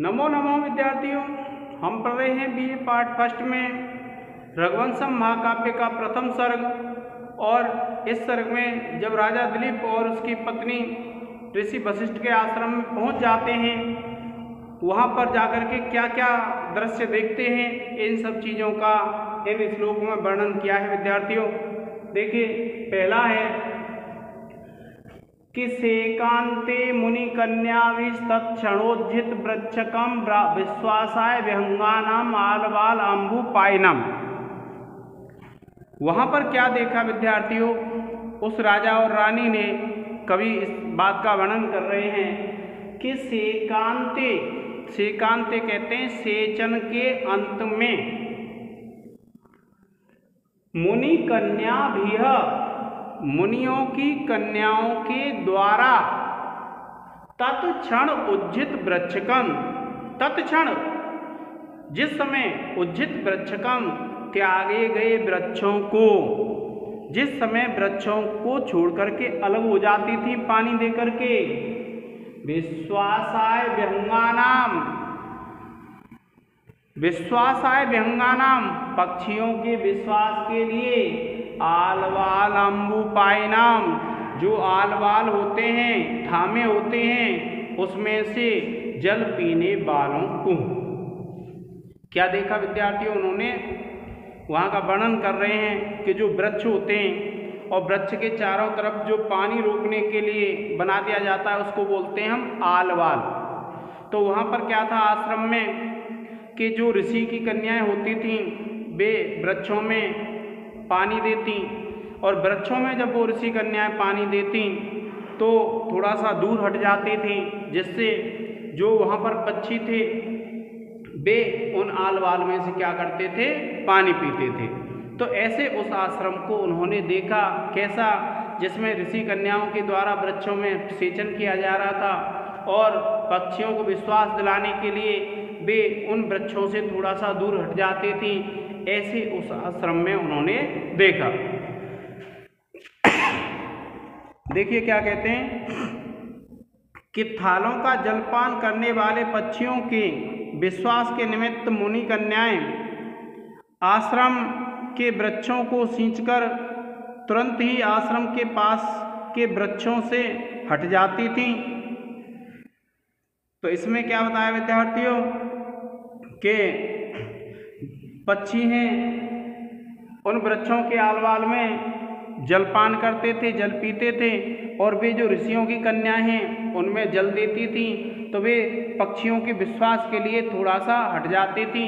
नमो नमो विद्यार्थियों, हम पढ़ रहे हैं बीए पार्ट फर्स्ट में रघुवंशम महाकाव्य का प्रथम सर्ग। और इस सर्ग में जब राजा दिलीप और उसकी पत्नी ऋषि वशिष्ठ के आश्रम में पहुंच जाते हैं, वहां पर जाकर के क्या क्या दृश्य देखते हैं, इन सब चीज़ों का इन श्लोकों में वर्णन किया है विद्यार्थियों। देखिए, पहला है कि सेकांते मुनि कन्याविस्तत्क्षणोज्झित वृक्षकम विश्वासाय विहंगानाम आलवाल अम्बुपायनम। वहां पर क्या देखा विद्यार्थियों? उस राजा और रानी ने, कवि इस बात का वर्णन कर रहे हैं कि सेकांते, सेकांते कहते हैं सेचन के अंत में, मुनि कन्या भी, मुनियों की कन्याओं के द्वारा तत्क्षण उज्झित वृक्षकम, तत्क्षण जिस समय उज्झित वृक्षकम त्यागे गए वृक्षों को, जिस समय वृक्षों को छोड़ करके अलग हो जाती थी पानी दे करके, विश्वासाय विहंगानाम, विश्वासाय विहंगानाम पक्षियों के विश्वास के लिए, आलवाल अम्बुपायनम जो आलवाल होते हैं, थामे होते हैं, उसमें से जल पीने वालों को। क्या देखा विद्यार्थियों? उन्होंने वहाँ का वर्णन कर रहे हैं कि जो वृक्ष होते हैं और वृक्ष के चारों तरफ जो पानी रोकने के लिए बना दिया जाता है उसको बोलते हैं हम आलवाल। तो वहाँ पर क्या था आश्रम में कि जो ऋषि की कन्याएं होती थीं वे वृक्षों में पानी देती, और वृक्षों में जब वो ऋषि कन्याएं पानी देती तो थोड़ा सा दूर हट जाती थी, जिससे जो वहाँ पर पक्षी थे वे उन आलवाल में से क्या करते थे? पानी पीते थे। तो ऐसे उस आश्रम को उन्होंने देखा, कैसा? जिसमें ऋषि कन्याओं के द्वारा वृक्षों में सेचन किया जा रहा था और पक्षियों को विश्वास दिलाने के लिए वे उन वृक्षों से थोड़ा सा दूर हट जाती थी। ऐसे उस आश्रम में उन्होंने देखा। देखिए क्या कहते हैं कि थालों का जलपान करने वाले पक्षियों के विश्वास के निमित्त मुनि कन्याएं आश्रम के वृक्षों को सींचकर तुरंत ही आश्रम के पास के वृक्षों से हट जाती थीं। तो इसमें क्या बताया विद्यार्थियों कि पक्षी हैं उन वृक्षों के आलवाल में जलपान करते थे, जल पीते थे, और वे जो ऋषियों की कन्याएं हैं उनमें जल देती थी, तो वे पक्षियों के विश्वास के लिए थोड़ा सा हट जाती थी।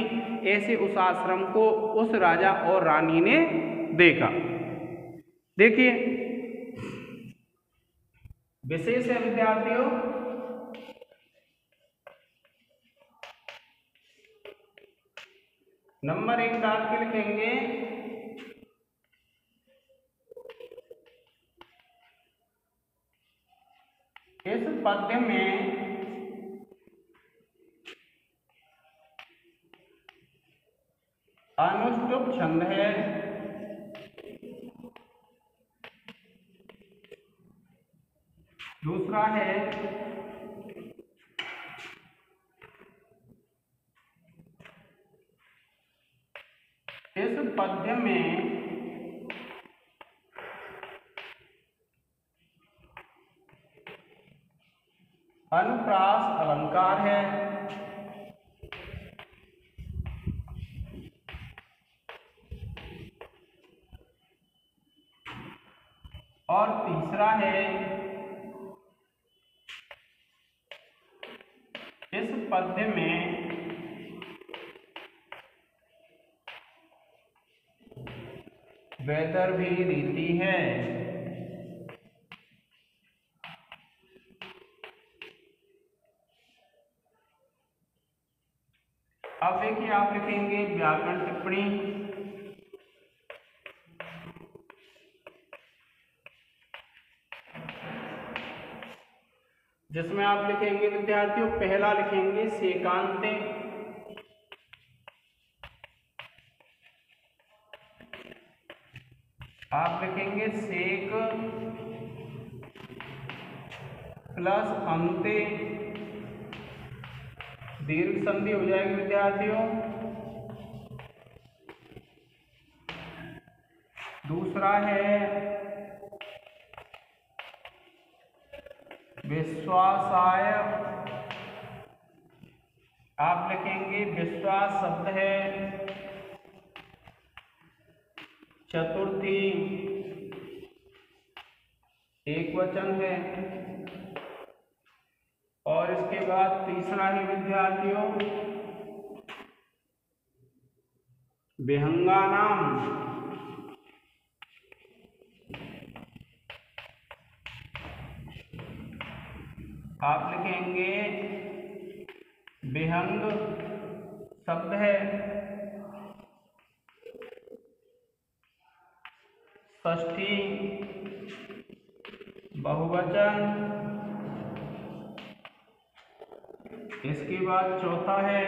ऐसे उस आश्रम को उस राजा और रानी ने देखा। देखिए, विशेष है विद्यार्थियों नंबर 1 डाल के लिखेंगे इस पद्य में अनुष्टुप छंद है। दूसरा है इस पद्य में अनुप्रास अलंकार है। और तीसरा है इस पद्य में वैदर्भी रीति है। अब देखिए, आप लिखेंगे व्याकरण टिप्पणी। जिसमें आप लिखेंगे विद्यार्थियों, पहला लिखेंगे सेकांते, आप लिखेंगे सेक प्लस अंते दीर्घ संधि हो जाएगी विद्यार्थियों। दूसरा है विश्वासाय। आप लिखेंगे विश्वास शब्द है चतुर्थी एक वचन है। और इसके बाद तीसरा है विद्यार्थियों विहंगानाम। आप लिखेंगे विहंग शब्द है षष्ठी बहुवचन। इसके बाद चौथा है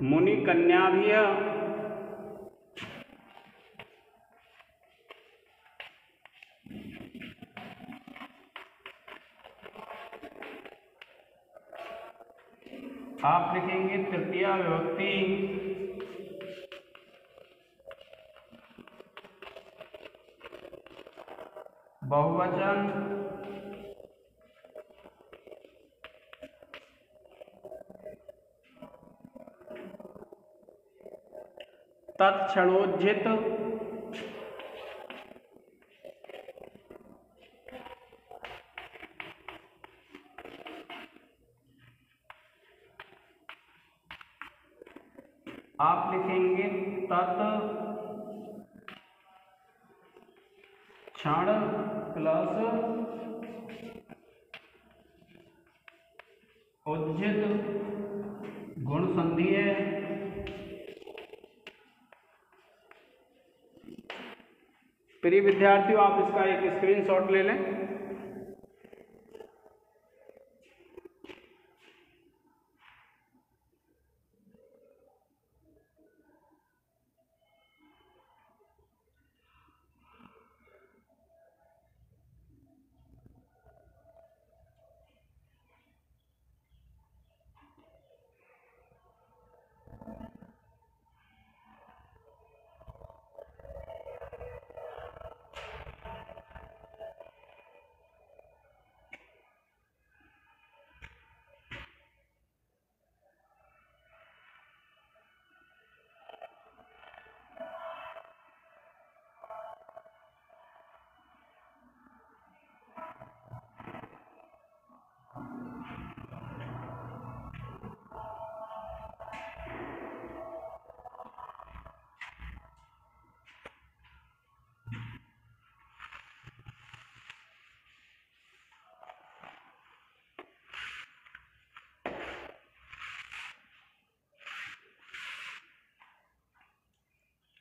मुनि कन्या भी है। आप लिखेंगे तृतीय विभक्ति बहुवचन। तत्क्षणोज्झित आप लिखेंगे तत्क्षण प्लस उज्झित गुण संधि है। प्रिय विद्यार्थियों, आप इसका एक स्क्रीनशॉट ले लें।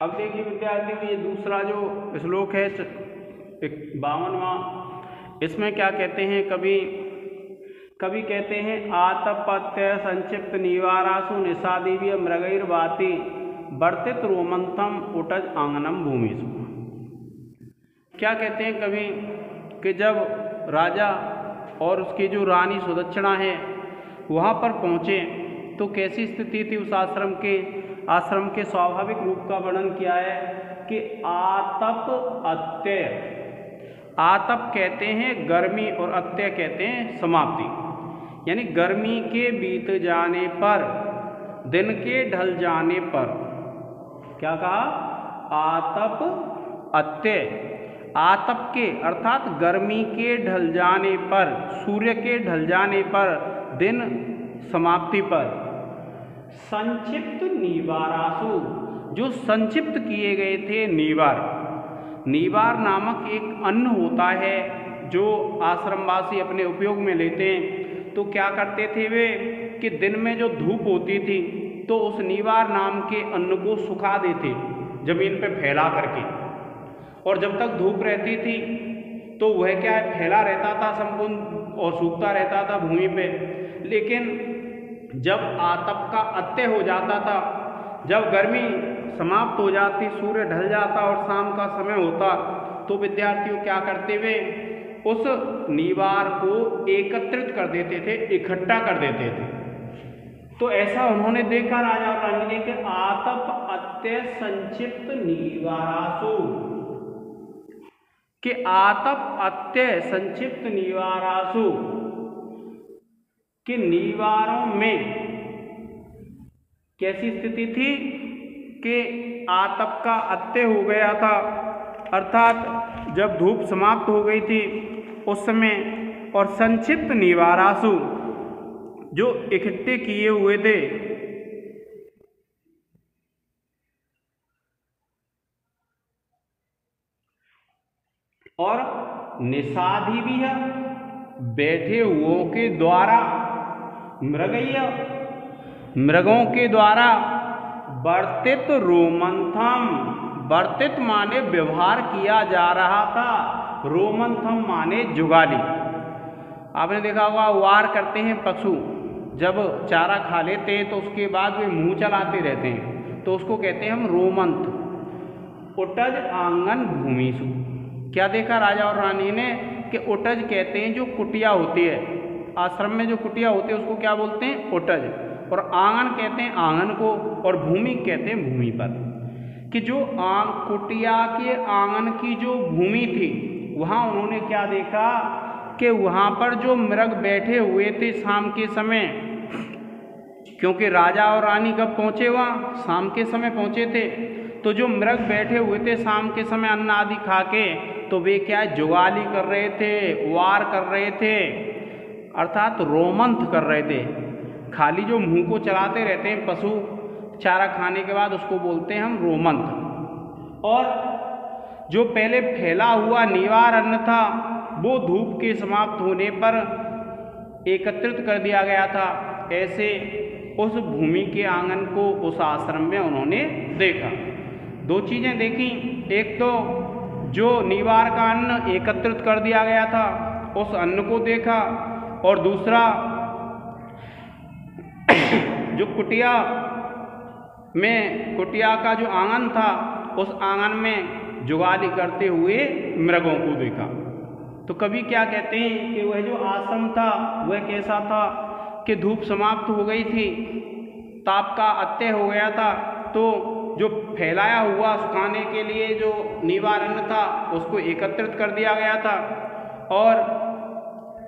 अब देखिए विद्यार्थियों, ये दूसरा जो श्लोक है 52वां, इसमें क्या कहते हैं, कभी कहते हैं आतपत्य संक्षिप्त निवारासु निषादिव्य मृगैर्वाति वर्तित रोमंथम उटज आंगनम भूमिषु। क्या कहते हैं कभी कि जब राजा और उसकी जो रानी सुदक्षिणा है वहाँ पर पहुँचे तो कैसी स्थिति थी उस आश्रम के स्वाभाविक रूप का वर्णन किया है कि आतप अत्यय। आतप कहते हैं गर्मी और अत्यय कहते हैं समाप्ति, यानी गर्मी के बीत जाने पर, दिन के ढल जाने पर। क्या कहा? आतप अत्यय। आतप के अर्थात गर्मी के ढल जाने पर, सूर्य के ढल जाने पर, दिन समाप्ति पर। संक्षिप्त निवारासु, जो संक्षिप्त किए गए थे नीवार। नीवार नामक एक अन्न होता है जो आश्रमवासी अपने उपयोग में लेते हैं। तो क्या करते थे वे कि दिन में जो धूप होती थी तो उस नीवार नाम के अन्न को सुखा देते जमीन पे फैला करके, और जब तक धूप रहती थी तो वह क्या है, फैला रहता था संपूर्ण और सूखता रहता था भूमि पे। लेकिन जब आतप का अत्यय हो जाता था, जब गर्मी समाप्त हो जाती, सूर्य ढल जाता और शाम का समय होता, तो विद्यार्थियों क्या करते वे उस निवार को एकत्रित कर देते थे, इकट्ठा कर देते थे। तो ऐसा उन्होंने देखा राजा और रानी ने कि आतप अत्य संक्षिप्त निवारासु, कि आतप अत्य संक्षिप्त निवारासु, कि निवारों में कैसी स्थिति थी कि आतप का अत्य हो गया था, अर्थात जब धूप समाप्त हो गई थी उस समय, और संक्षिप्त निवारासु जो इकट्ठे किए हुए थे और निषादी भी है बैठे हुओं के द्वारा, मृगों के द्वारा वर्तित रोमंथम, वर्तित माने व्यवहार किया जा रहा था, रोमंथम माने जुगाली। आपने देखा होगा वार करते हैं पशु, जब चारा खा लेते हैं तो उसके बाद वे मुंह चलाते रहते हैं, तो उसको कहते हैं हम रोमंथ। उटज आंगन भूमिसु, क्या देखा राजा और रानी ने कि उटज कहते हैं जो कुटिया होती है, आश्रम में जो कुटिया होती है उसको क्या बोलते हैं, उटज, और आंगन कहते हैं आंगन को, और भूमि कहते हैं भूमि पर। कि जो कुटिया के आंगन की जो भूमि थी वहाँ उन्होंने क्या देखा कि वहाँ पर जो मृग बैठे हुए थे शाम के समय, क्योंकि राजा और रानी कब पहुँचे वहाँ, शाम के समय पहुँचे थे, तो जो मृग बैठे हुए थे शाम के समय अन्न आदि खा के, तो वे क्या जुगाली कर रहे थे, वार कर रहे थे, अर्थात रोमंथ कर रहे थे। खाली जो मुंह को चलाते रहते हैं पशु चारा खाने के बाद, उसको बोलते हैं हम रोमंथ। और जो पहले फैला हुआ निवार अन्न था वो धूप के समाप्त होने पर एकत्रित कर दिया गया था। ऐसे उस भूमि के आंगन को उस आश्रम में उन्होंने देखा। दो चीज़ें देखी, एक तो जो निवार का अन्न एकत्रित कर दिया गया था उस अन्न को देखा, और दूसरा जो कुटिया का जो आंगन था उस आंगन में जुगाली करते हुए मृगों को देखा। तो कभी क्या कहते हैं कि वह जो आश्रम था वह कैसा था कि धूप समाप्त हो गई थी, ताप का अत्य हो गया था, तो जो फैलाया हुआ सुखाने के लिए जो निवार अन्न था उसको एकत्रित कर दिया गया था, और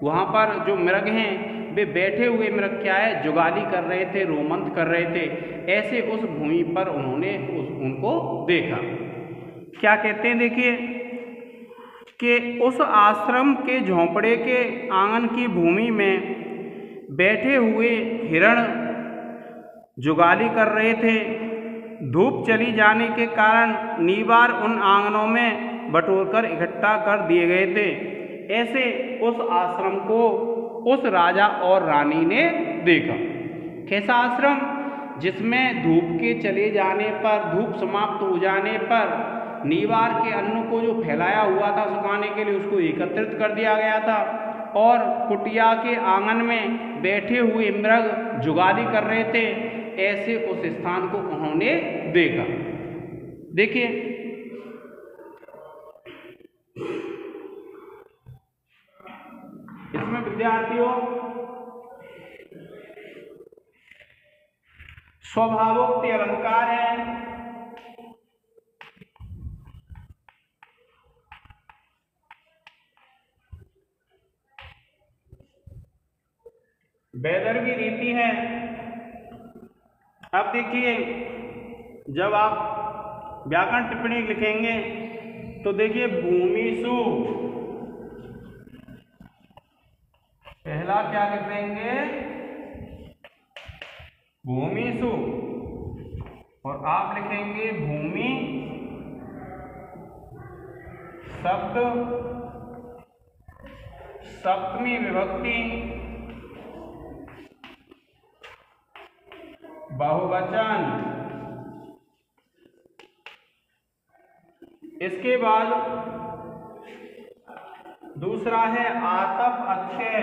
वहाँ पर जो मृग हैं वे बैठे हुए मृग क्या है, जुगाली कर रहे थे, रोमंथ कर रहे थे। ऐसे उस भूमि पर उन्होंने उनको देखा। क्या कहते हैं देखिए कि उस आश्रम के झोंपड़े के आंगन की भूमि में बैठे हुए हिरण जुगाली कर रहे थे। धूप चली जाने के कारण निवार उन आंगनों में बटोरकर इकट्ठा कर दिए गए थे। ऐसे उस आश्रम को उस राजा और रानी ने देखा। कैसा आश्रम, जिसमें धूप के चले जाने पर, धूप समाप्त हो जाने पर निवार के अन्न को जो फैलाया हुआ था सुखाने के लिए उसको एकत्रित कर दिया गया था, और कुटिया के आंगन में बैठे हुए मृग जुगाली कर रहे थे। ऐसे उस स्थान को उन्होंने देखा। देखिए इसमें विद्यार्थियों स्वभावोक्ति अलंकार है, वैदर्भी रीति है। अब देखिए जब आप व्याकरण टिप्पणी लिखेंगे तो देखिए भूमिसु, पहला क्या लिख देंगे, भूमिसु, और आप लिखेंगे भूमि शब्द सप्तमी विभक्ति बहुवचन। इसके बाद दूसरा है आतप अक्षय,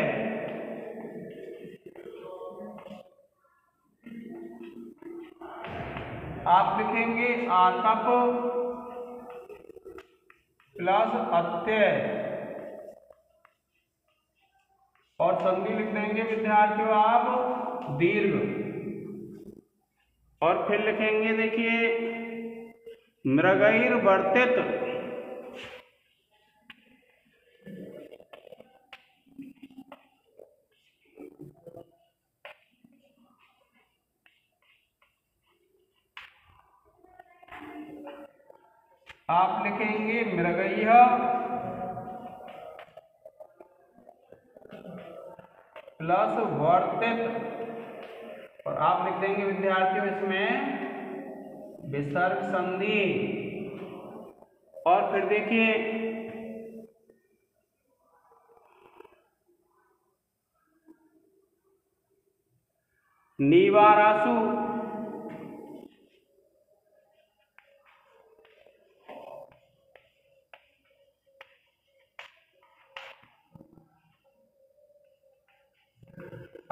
आप लिखेंगे आतप प्लस अत्यय। और संधि लिख देंगे विद्यार्थियों आप दीर्घ। और फिर लिखेंगे देखिए मृगैर्वर्तित, आप लिखेंगे मृगैः प्लस वर्तित, और आप लिख देंगे विद्यार्थियों इसमें विसर्ग संधि। और फिर देखिए नीवारासु,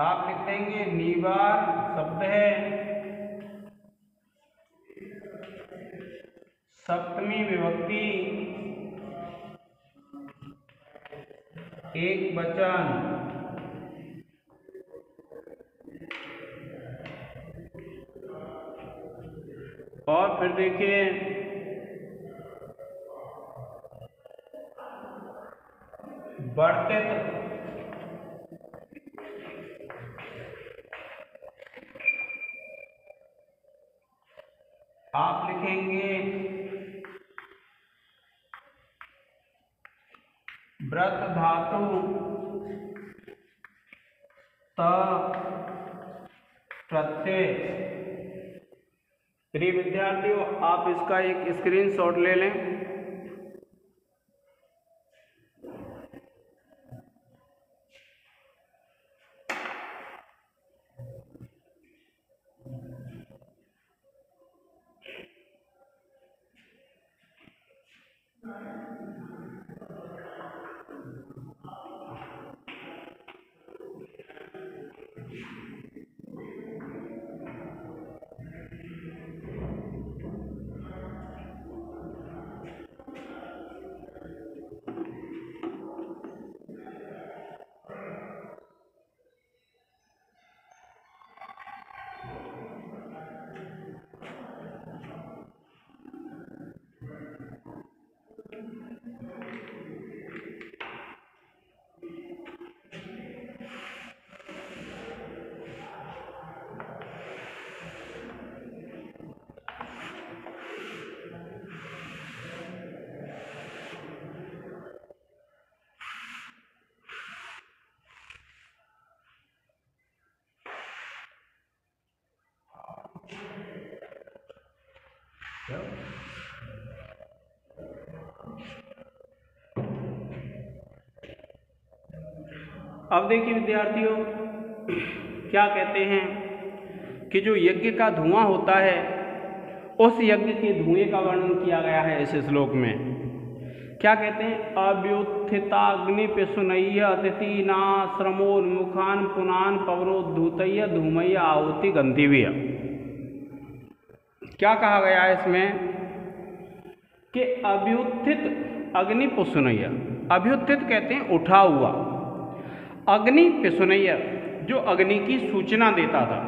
आप लिख देंगे नीवार शब्द है सप्तमी विभक्ति एक वचन। और फिर देखिए वर्तित, आप लिखेंगे व्रत धातु त प्रत्यय। प्रिय विद्यार्थियों आप इसका एक स्क्रीनशॉट ले लें। अब देखिए विद्यार्थियों क्या कहते हैं कि जो यज्ञ का धुआं होता है उस यज्ञ के धुएं का वर्णन किया गया है इस श्लोक में। क्या कहते हैं? अव्युत्थिताग्निपिशुनय्य अतिथीनाश्रमोन्मुखान पुनान पवनोद्धूतय्य धूमय्य आहुति गंधिव्य। क्या कहा गया है इसमें कि अव्युत्थित अग्निपिशुनय्य, अभ्युत्थित कहते हैं उठा हुआ, अग्निपिशुनय्य जो अग्नि की सूचना देता था,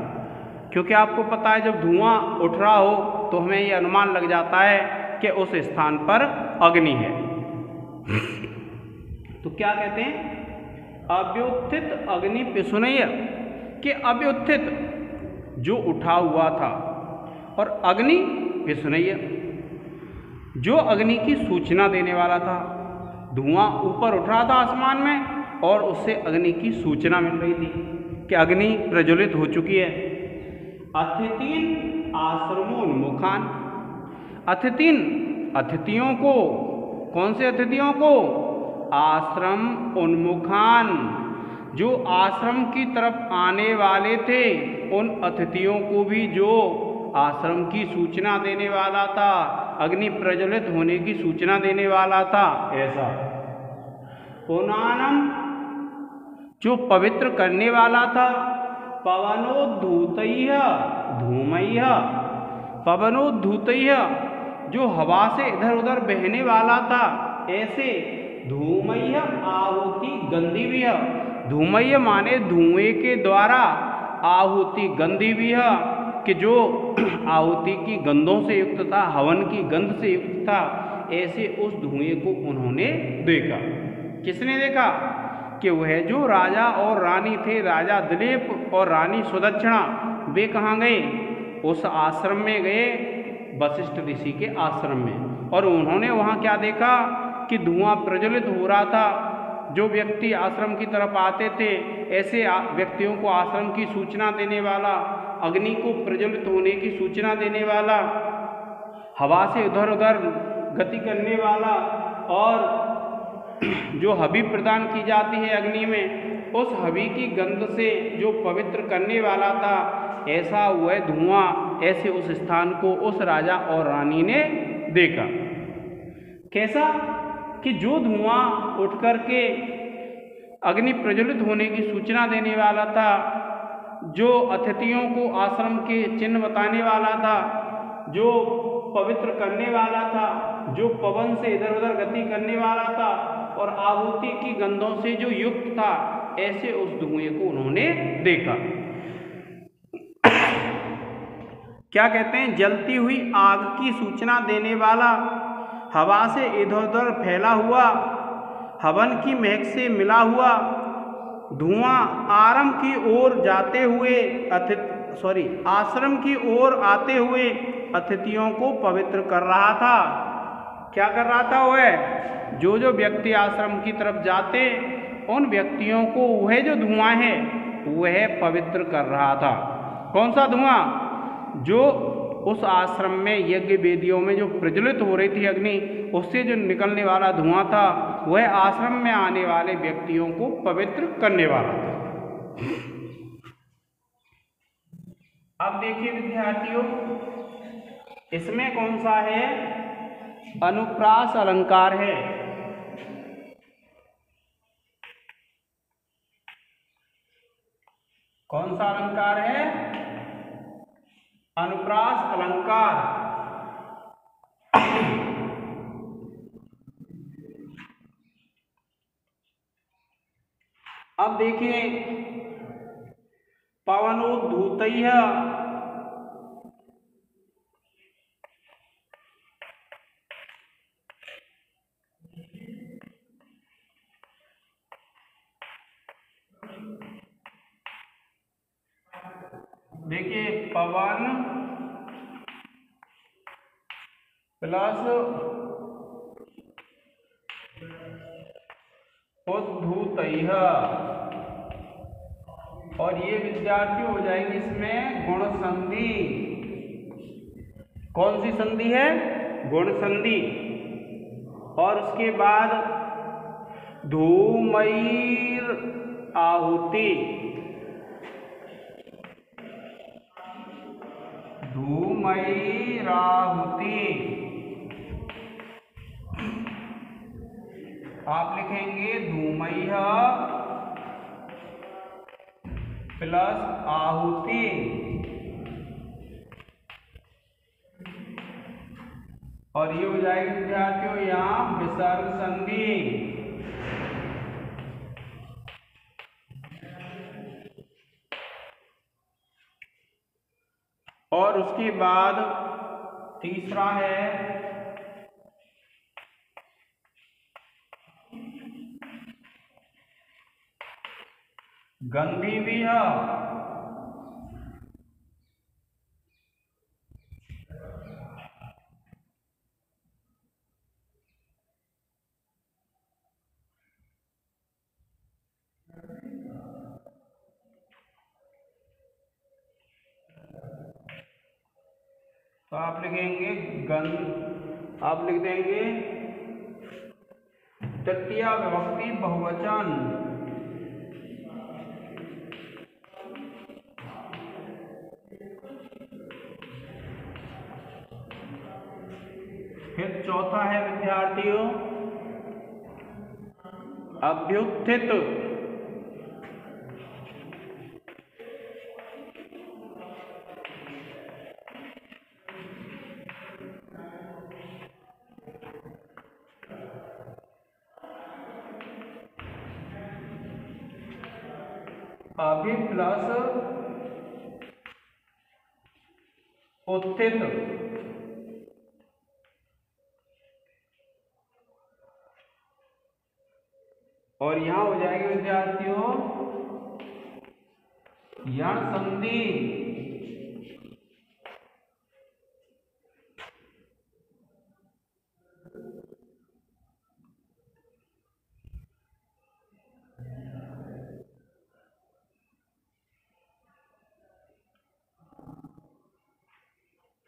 क्योंकि आपको पता है जब धुआं उठ रहा हो तो हमें ये अनुमान लग जाता है कि उस स्थान पर अग्नि है। तो क्या कहते हैं? अव्युत्थित अग्निपिशुनय्य के अव्युत्थित जो उठा हुआ था, और अग्नि पिशुनय्य जो अग्नि की सूचना देने वाला था। धुआं ऊपर उठ रहा था आसमान में और उससे अग्नि की सूचना मिल रही थी कि अग्नि प्रज्वलित हो चुकी है। अतिथीन आश्रमोन्मुखान, अतिथीन अतिथियों को, कौन से अतिथियों को? आश्रम उन्मुखान जो आश्रम की तरफ आने वाले थे, उन अतिथियों को भी जो आश्रम की सूचना देने वाला था, अग्नि प्रज्वलित होने की सूचना देने वाला था, ऐसा। पुनानम जो पवित्र करने वाला था, पवनोद्धूतय्य धूमय्य, पवनोद्धूतय्य जो हवा से इधर उधर बहने वाला था, ऐसे धूमय्य आहुति गंधिव्य धूमय माने धुएं के द्वारा, आहुति गंधी भी है कि जो आहुति की गंधों से युक्त था, हवन की गंध से युक्त था, ऐसे उस धुएं को उन्होंने देखा। किसने देखा? कि वह जो राजा और रानी थे, राजा दिलीप और रानी सुदक्षिणा, वे कहाँ गए? उस आश्रम में गए, वशिष्ठ ऋषि के आश्रम में, और उन्होंने वहाँ क्या देखा कि धुआं प्रज्वलित हो रहा था। जो व्यक्ति आश्रम की तरफ आते थे, ऐसे व्यक्तियों को आश्रम की सूचना देने वाला, अग्नि को प्रज्वलित होने की सूचना देने वाला, हवा से इधर उधर गति करने वाला, और जो हबी प्रदान की जाती है अग्नि में, उस हबी की गंध से जो पवित्र करने वाला था, ऐसा वह धुआं ऐसे उस स्थान को उस राजा और रानी ने देखा। कैसा? कि जो धुआं उठ कर के अग्नि प्रज्वलित होने की सूचना देने वाला था, जो अतिथियों को आश्रम के चिन्ह बताने वाला था, जो पवित्र करने वाला था, जो पवन से इधर उधर गति करने वाला था, और आहुति की गंधों से जो युक्त था, ऐसे उस धुएं को उन्होंने देखा। क्या कहते हैं? जलती हुई आग की सूचना देने वाला, हवा से इधर उधर फैला हुआ, हवन की महक से मिला हुआ धुआं आश्रम की ओर आते हुए अतिथियों को पवित्र कर रहा था। क्या कर रहा था वह? जो व्यक्ति आश्रम की तरफ जाते, उन व्यक्तियों को वह जो धुआं है वह पवित्र कर रहा था। कौन सा धुआं? जो उस आश्रम में यज्ञ वेदियों में जो प्रज्वलित हो रही थी अग्नि, उससे जो निकलने वाला धुआं था, वह आश्रम में आने वाले व्यक्तियों को पवित्र करने वाला था। अब देखिए विद्यार्थियों, इसमें कौन सा है? अनुप्रास अलंकार है। कौन सा अलंकार है? अनुप्रास अलंकार। अब देखिए, पवनोद्धूतैः, देखिए पवन प्लस उद्धूतैः, और ये विद्यार्थी हो जाएगी इसमें गुण संधि। कौन सी संधि है? गुण संधि। और उसके बाद धूमैर आहुति, धूमैराहुति। आप लिखेंगे धूमैः प्लस आहुति, और ये हो जाएगी विद्यार्थियों यहाँ विसर्ग संधि। और उसके बाद तीसरा है गंधी भी है। तो आप लिखेंगे आप लिख देंगे तृतीय विभक्ति बहुवचन। फिर चौथा है विद्यार्थियों अभ्युत्थित। अभि प्लस उत्थित, और यहां हो जाएगी विद्यार्थियों यण संधि।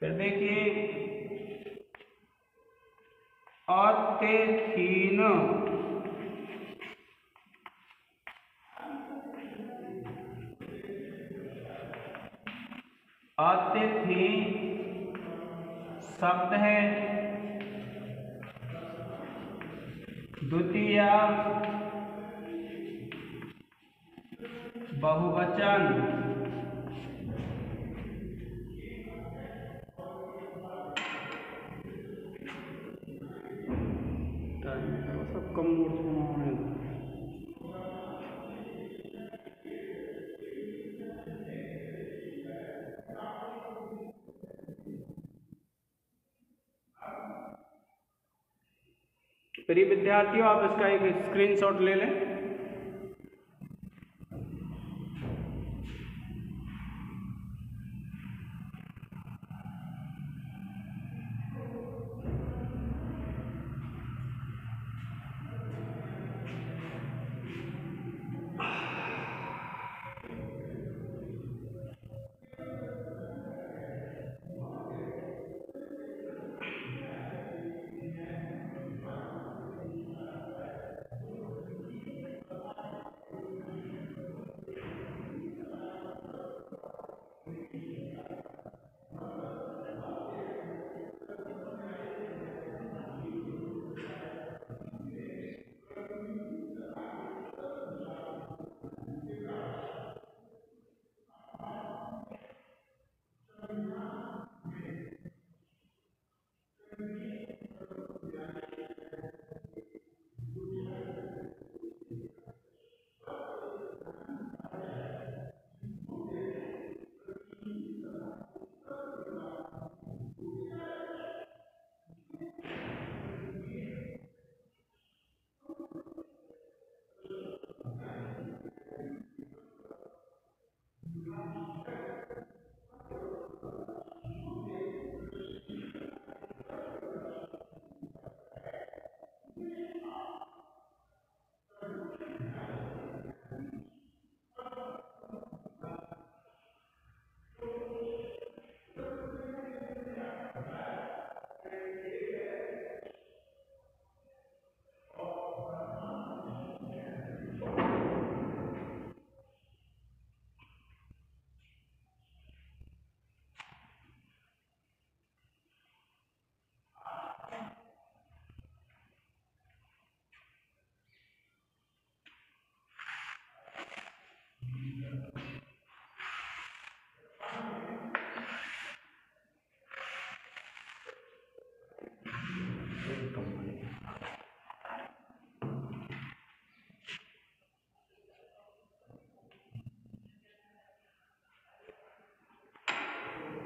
फिर देखिए अत्यहीन, अतिथि शब्द है, द्वितीय बहुवचन, सब कम नोट्स बनाने। प्रिय विद्यार्थियों, आप इसका एक स्क्रीनशॉट ले लें।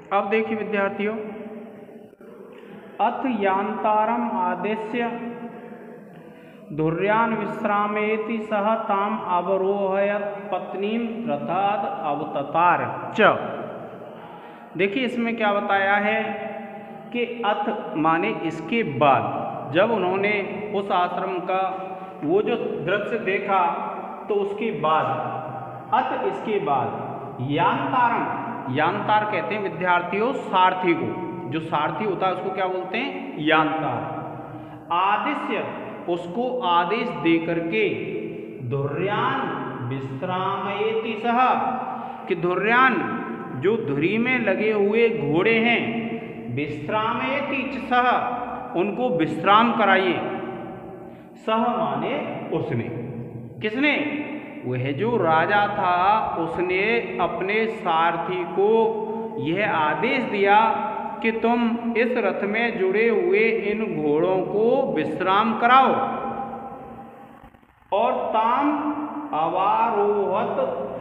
अब देखिए विद्यार्थियों, अथ यान्तारम आदेश्य धुर्यान विश्रामेति सह ताम अवरोहयत पत्नीम रथाद अवततार च। देखिए इसमें क्या बताया है कि अथ माने इसके बाद, जब उन्होंने उस आश्रम का वो जो दृश्य देखा तो उसके बाद, अथ इसके बाद, यान्तारम, यान्तार कहते हैं विद्यार्थियों सारथी को, जो सारथी होता है उसको क्या बोलते हैं, यान्तार। आदेश्य, उसको आदेश दे करके, धुर्यान विश्रामयति सह, कि धुर्यान जो धुरी में लगे हुए घोड़े हैं, विश्रामयति सह, उनको विश्राम कराइए। सह माने उसने, किसने, वह जो राजा था उसने अपने सारथी को यह आदेश दिया कि तुम इस रथ में जुड़े हुए इन घोड़ों को विश्राम कराओ। और ताम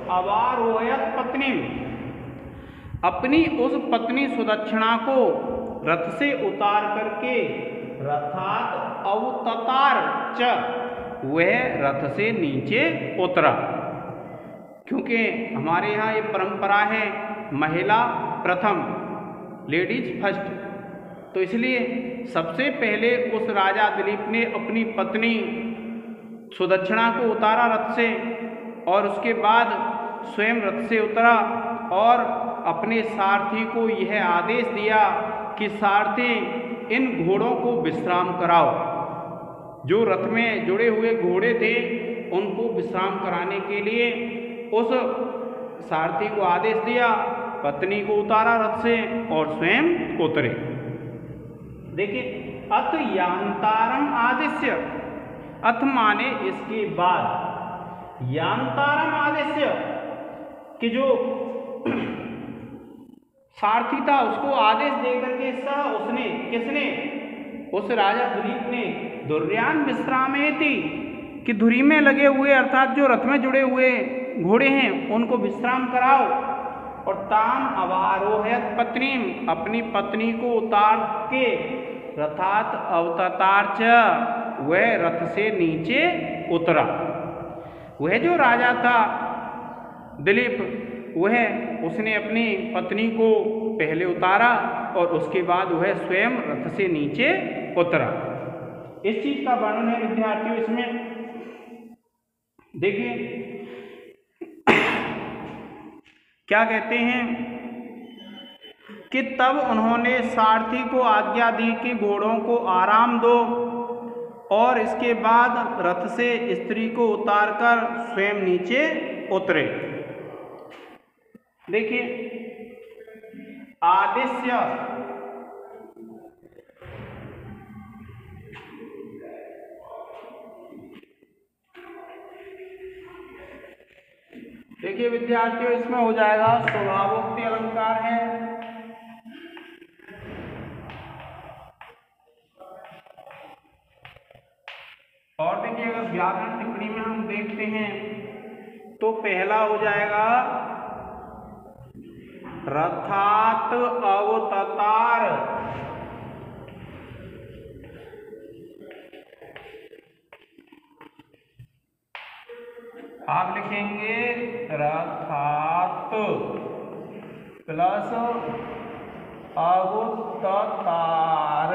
अवारोहयत पत्नी, अपनी उस पत्नी सुदक्षिणा को रथ से उतार करके रथात अवततार च, वह रथ से नीचे उतरा। क्योंकि हमारे यहाँ ये परंपरा है महिला प्रथम, लेडीज फर्स्ट, तो इसलिए सबसे पहले उस राजा दिलीप ने अपनी पत्नी सुदक्षिणा को उतारा रथ से, और उसके बाद स्वयं रथ से उतरा और अपने सारथी को यह आदेश दिया कि सारथी इन घोड़ों को विश्राम कराओ। जो रथ में जुड़े हुए घोड़े थे उनको विश्राम कराने के लिए उस सारथी को आदेश दिया, पत्नी को उतारा रथ से और स्वयं उतरे। देखिए, अथ यान्तारम आदिश्य, अथ माने इसके बाद, यान्तारम आदिश्य कि जो सारथी था उसको आदेश देकर के उसने, किसने, उस राजा दिलीप ने दुर्यान विश्रामेति कि धुरी में लगे हुए अर्थात जो रथ में जुड़े हुए घोड़े हैं उनको विश्राम कराओ। और ताम अवारोहयत पत्नी, अपनी पत्नी को उतार के रथात अवततार च, वह रथ से नीचे उतरा। वह जो राजा था दिलीप, उसने अपनी पत्नी को पहले उतारा और उसके बाद वह स्वयं रथ से नीचे उतरा। इस चीज का वर्णन है विद्यार्थियों इसमें। देखिए क्या कहते हैं कि तब उन्होंने सारथी को आज्ञा दी कि घोड़ों को आराम दो, और इसके बाद रथ से स्त्री को उतारकर स्वयं नीचे उतरे। देखिए, आदिश्य देखिए विद्यार्थियों, इसमें हो जाएगा स्वभावोक्ति अलंकार है, और देखिए अगर व्याकरण टिप्पणी में हम देखते हैं तो पहला हो जाएगा रथात अवततार, आप लिखेंगे रथात प्लस अवततार,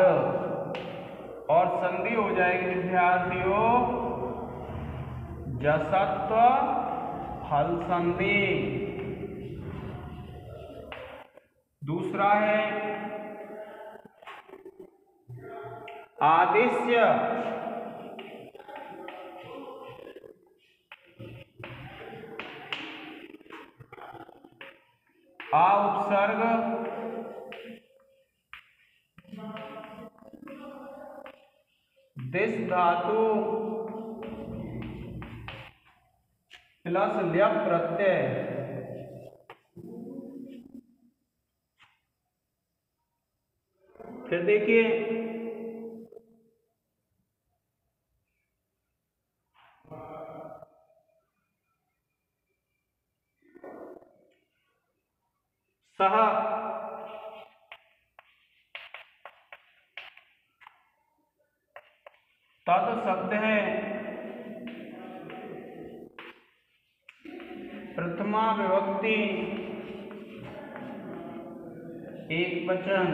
और संधि हो जाएगी विद्यार्थियों जसत्व हल संधि। दूसरा है आदिश्य आ उपसर्ग दिस धातु प्लस ल्यप प्रत्यय। फिर देखिए सह तद शब्द है प्रथमा विभक्ति एक वचन,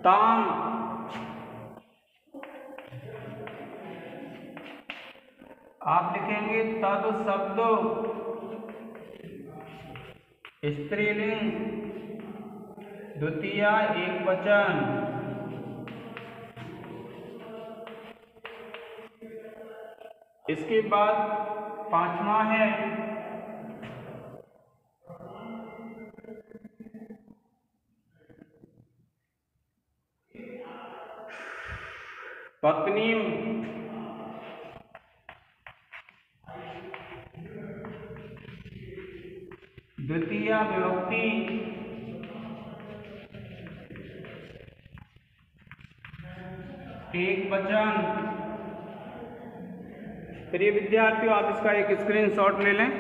ताम आप लिखेंगे तद शब्द स्त्रीलिंग द्वितीया एक वचन। इसके बाद पांचवा है पत्नी द्वितीया विभक्ति एक वचन। प्रिय विद्यार्थियों, आप इसका एक स्क्रीनशॉट ले लें।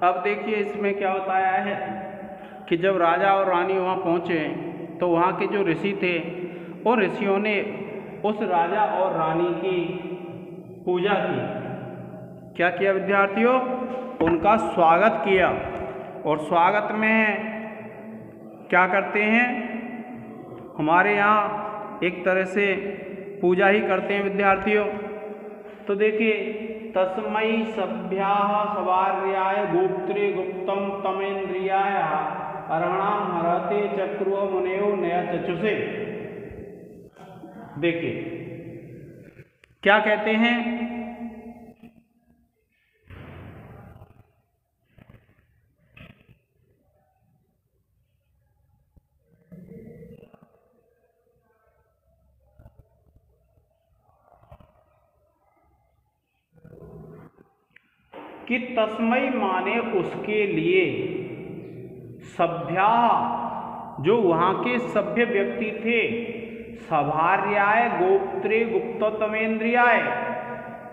अब देखिए इसमें क्या बताया है कि जब राजा और रानी वहाँ पहुँचे तो वहाँ के जो ऋषि थे उन ऋषियों ने उस राजा और रानी की पूजा की। क्या किया विद्यार्थियों? उनका स्वागत किया। और स्वागत में क्या करते हैं? हमारे यहाँ एक तरह से पूजा ही करते हैं विद्यार्थियों। तो देखिए, तस्मै सभ्याः सवार्याय गोप्त्रे गुप्तम तमेन्द्रियाय अर्हणाम हरते चक्रुः मुनयो नया चक्षुषे। देखिए क्या कहते हैं कि तस्मै माने उसके लिए, सभ्या जो वहाँ के सभ्य व्यक्ति थे, सभार्याय गोप्त्रे गुप्ततमेन्द्रियाय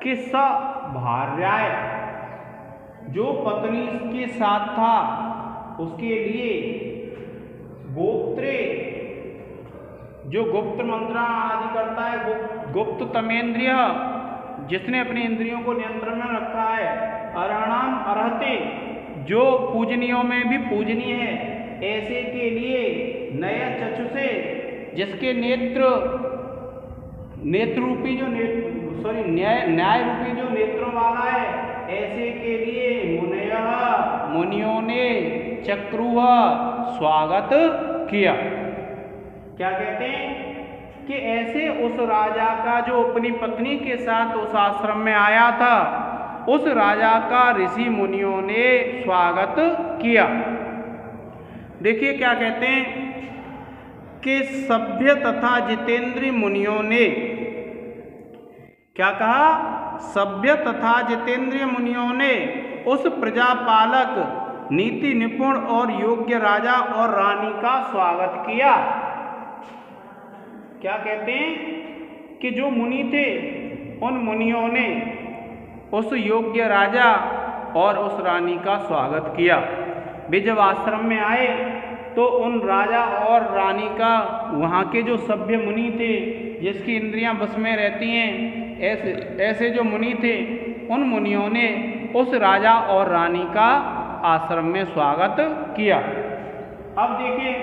कि सभार्याय जो पत्नी के साथ था उसके लिए, गोप्त्रे जो गुप्त मंत्रा आदि करता है, गुप्त तमेन्द्रिय जिसने अपने इंद्रियों को नियंत्रण में रखा है, अर्हणाम अर्हते जो पूजनियों में भी पूजनीय है, ऐसे के लिए नय चक्षुषे जिसके नेत्र रूपी जो न्याय रूपी जो नेत्रों वाला है, ऐसे के लिए मुनियों ने चक्रुः स्वागत किया। क्या कहते हैं कि ऐसे उस राजा का जो अपनी पत्नी के साथ उस आश्रम में आया था, उस राजा का ऋषि मुनियों ने स्वागत किया। देखिए क्या कहते हैं कि सभ्य तथा जितेंद्रीय मुनियों ने क्या कहा? सभ्य तथा जितेंद्रीय मुनियों ने उस प्रजापालक, नीति निपुण और योग्य राजा और रानी का स्वागत किया। क्या कहते हैं कि जो मुनि थे उन मुनियों ने उस योग्य राजा और उस रानी का स्वागत किया। वे जब आश्रम में आए तो उन राजा और रानी का, वहाँ के जो सभ्य मुनि थे जिसकी इंद्रियां बस में रहती हैं, ऐसे जो मुनि थे उन मुनियों ने उस राजा और रानी का आश्रम में स्वागत किया। अब देखिए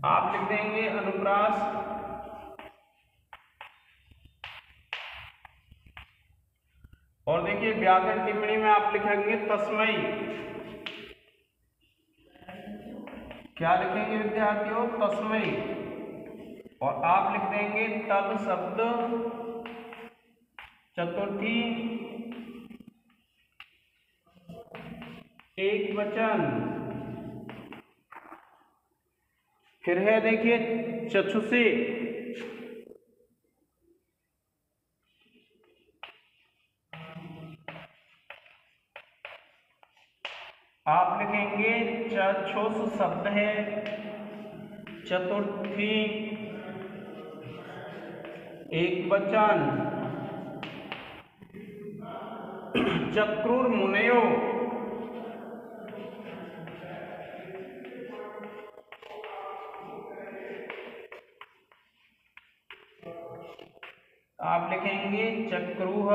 आप लिख देंगे अनुप्रास, और देखिए व्याकरण टिप्पणी में आप लिखेंगे तस्मै। क्या लिखेंगे विद्यार्थियों? तस्मै। और आप लिख देंगे तद शब्द चतुर्थी एक वचन। फिर है देखिए चक्षुषे, आप लिखेंगे चक्षुष शब्द है चतुर्थी एक वचन। चक्रुर मुनयो, लिखेंगे चक्रुः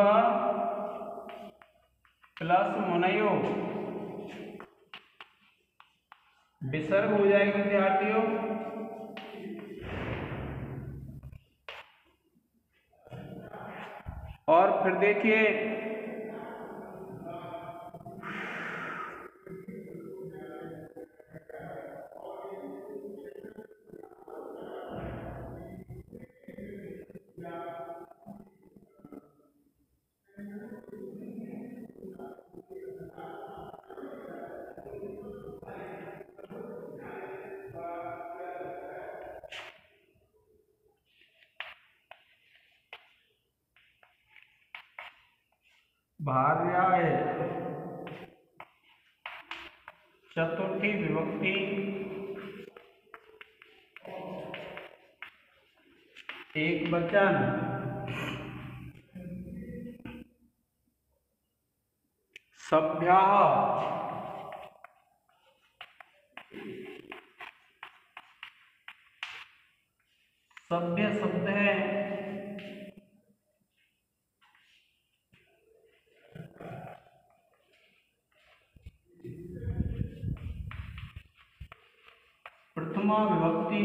प्लस मुनयो, विसर्ग हो जाएगा विद्यार्थियों। और फिर देखिए भार्याय चतुर्थी विभक्ति एक वचन सभ्यः सभ्य शब्द है प्रथमा विभक्ति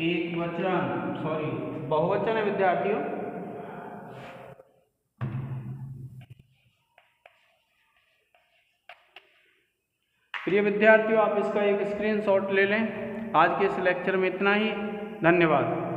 एक वचन, सॉरी बहुवचन है विद्यार्थियों। प्रिय विद्यार्थियों, आप इसका एक स्क्रीनशॉट ले लें। आज के इस लेक्चर में इतना ही। धन्यवाद।